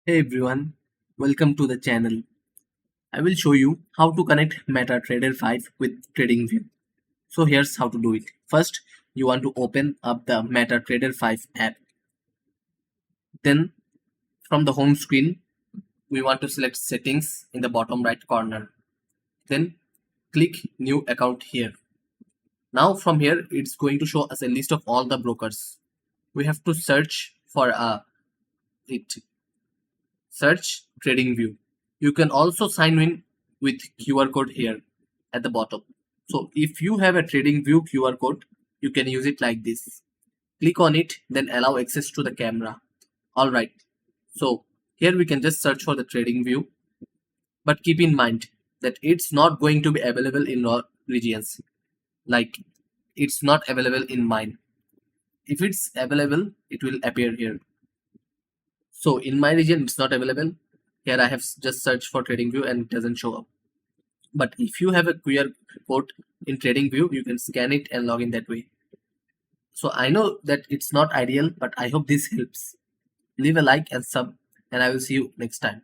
Hey everyone, welcome to the channel. I will show you how to connect MetaTrader 5 with TradingView. So here's how to do it. First, you want to open up the MetaTrader 5 app. Then from the home screen, we want to select settings in the bottom right corner. Then click new account here. Now from here, it's going to show us a list of all the brokers. We have to search for it. Search TradingView. You can also sign in with QR code here at the bottom. So if you have a TradingView QR code, you can use it like this. Click on it, then allow access to the camera. Alright, so here we can just search for the TradingView, but keep in mind that it's not going to be available in all regions. Like it's not available in mine. If it's available, it will appear here. So in my region, it's not available. Here I have just searched for TradingView and it doesn't show up. But if you have a QR code in TradingView, you can scan it and log in that way. So I know that it's not ideal, but I hope this helps. Leave a like and sub, and I will see you next time.